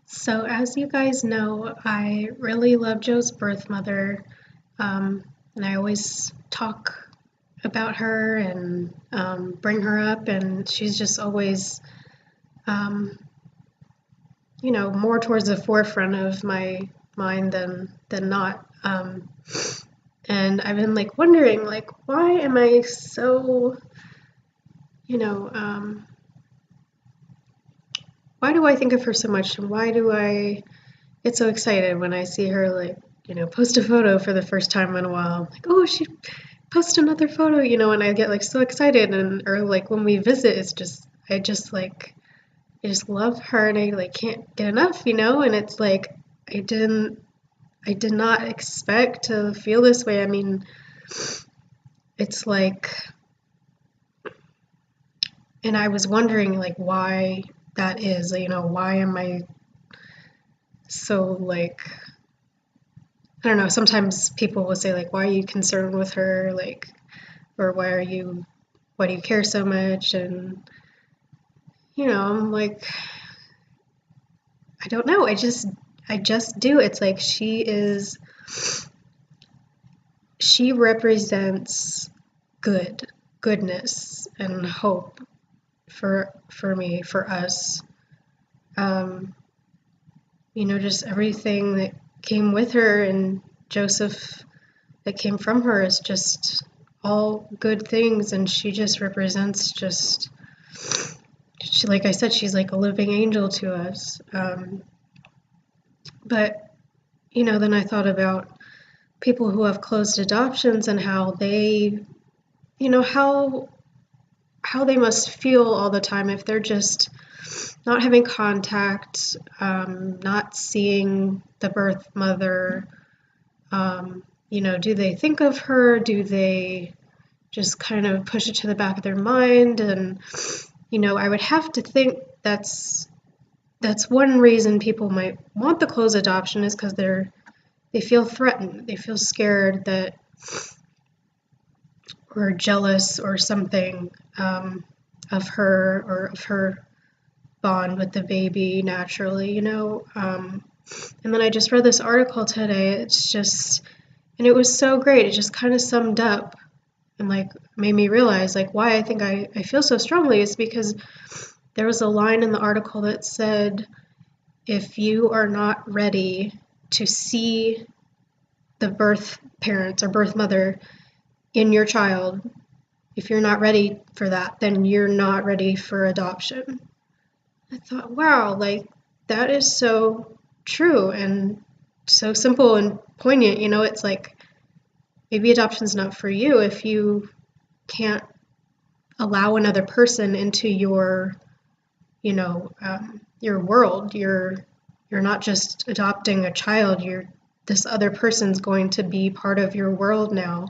So, as you guys know, I really love Joe's birth mother, and I always talk about her and bring her up, and she's just always, um, more towards the forefront of my mind than not. And I've been like wondering, like, why am I so, you know, why do I think of her so much, and why do I get so excited when I see her like, post a photo for the first time in a while. I'm like, oh, she post another photo, and I get like so excited and or like when we visit, it's just I just love her and I like can't get enough, and it's like I didn't I did not expect to feel this way. I mean, it's like and I was wondering like why that is, why am I so like I don't know, sometimes people will say like why are you concerned with her like or why do you care so much? And I'm like, I don't know. I just do. It's like she represents goodness and hope for me, for us. Um, just everything that came with her and Joseph that came from her is just all good things, and she just represents just like I said, she's like a living angel to us. But then I thought about people who have closed adoptions and how they, how they must feel all the time if they're just not having contact, not seeing the birth mother. Do they think of her? Do they just kind of push it to the back of their mind? And I would have to think that's one reason people might want the closed adoption is because they feel threatened, they feel scared that or jealous or something of her or of her bond with the baby naturally, and then I just read this article today. And it was so great. It just kind of summed up and like made me realize like why I think I feel so strongly is because there was a line in the article that said, if you are not ready to see the birth parents or birth mother in your child, if you're not ready for that, then you're not ready for adoption. I thought, wow, like that is so true and so simple and poignant. It's like maybe adoption's not for you if you can't allow another person into your world. You're not just adopting a child. This other person's going to be part of your world now.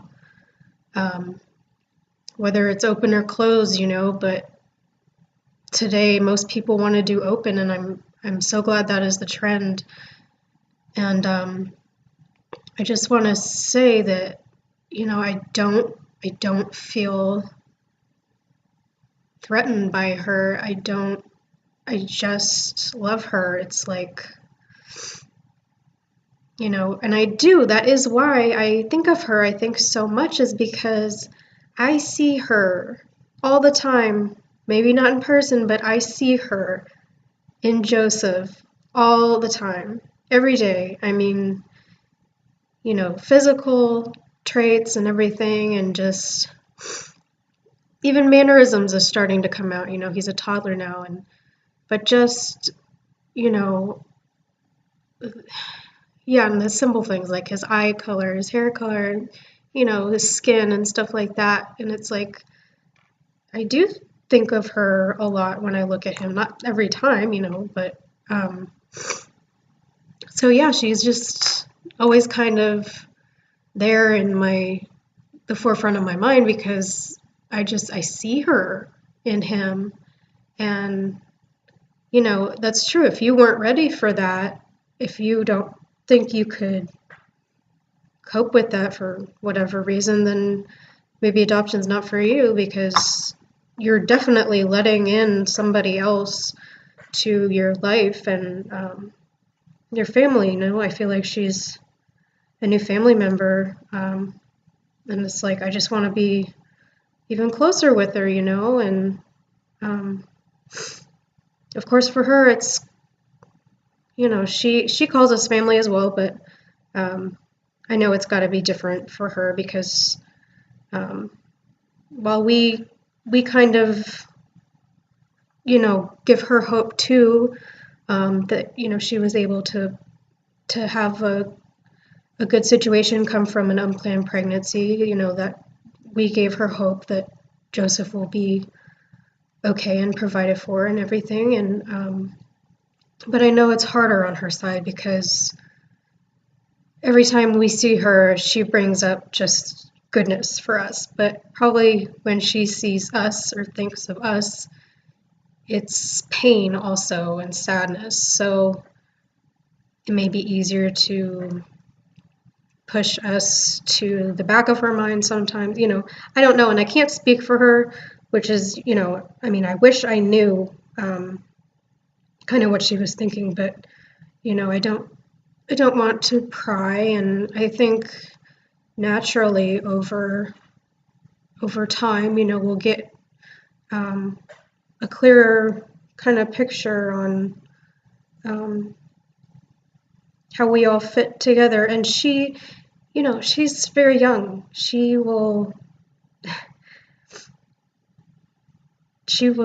Whether it's open or closed, but today most people want to do open, and I'm so glad that is the trend. And I just want to say that I don't feel threatened by her. I just love her. It's like, and I do. That is why I think of her. I think so much is because I see her all the time. Maybe not in person, but I see her in Joseph all the time, every day. I mean, physical traits and everything, and just even mannerisms are starting to come out. He's a toddler now, but just, you know, yeah, and the simple things like his eye color, his hair color, his skin and stuff like that. And it's like, I do think of her a lot when I look at him. Not every time, but so yeah, she's just always kind of there in the forefront of my mind because I see her in him. And that's true. If you weren't ready for that, if you don't think you could cope with that for whatever reason, then maybe adoption's not for you because you're definitely letting in somebody else to your life. And your family, you know. I feel like she's a new family member, and it's like I just want to be even closer with her, you know. And um, of course, for her, it's, you know, she calls us family as well, but um, I know it's got to be different for her because um, while we kind of, you know, give her hope too, that, you know, she was able to have a good situation come from an unplanned pregnancy, you know, that we gave her hope that Joseph will be okay and provided for and everything. And but I know it's harder on her side because every time we see her, she brings up just goodness for us. But probably when she sees us or thinks of us, it's pain also and sadness. So it may be easier to push us to the back of her mind sometimes. You know, I don't know, and I can't speak for her, which is, you know, I mean, I wish I knew kind of what she was thinking, but you know, I don't want to pry, and I think naturally over time, you know, we'll get um, a clearer kind of picture on um, how we all fit together. And she, you know, she's very young. She will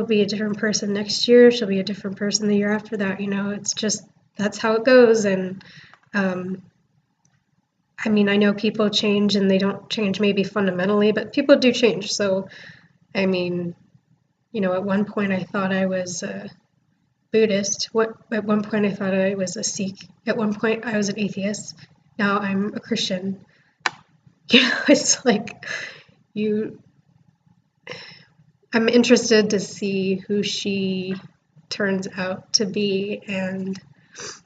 be a different person next year. She'll be a different person the year after that. You know, it's just that's how it goes. And um, I mean, I know people change and they don't change maybe fundamentally, but people do change. So, I mean, you know, at one point I thought I was a Buddhist. At one point I thought I was a Sikh. At one point I was an atheist. Now I'm a Christian. You know, it's like you. I'm interested to see who she turns out to be and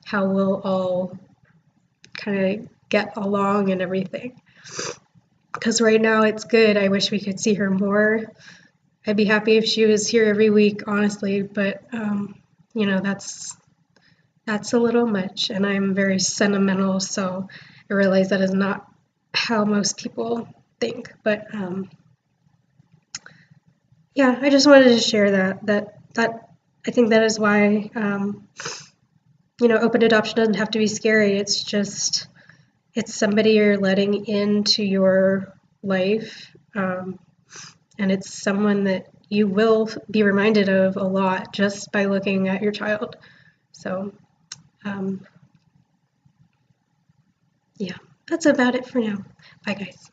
how we'll all kind of get along and everything. Because right now it's good. I wish we could see her more. I'd be happy if she was here every week, honestly, but you know, that's a little much, and I'm very sentimental, so I realize that is not how most people think. But yeah, I just wanted to share that I think that is why you know, open adoption doesn't have to be scary. It's just it's somebody you're letting into your life, and it's someone that you will be reminded of a lot just by looking at your child. So um, yeah, that's about it for now. Bye, guys.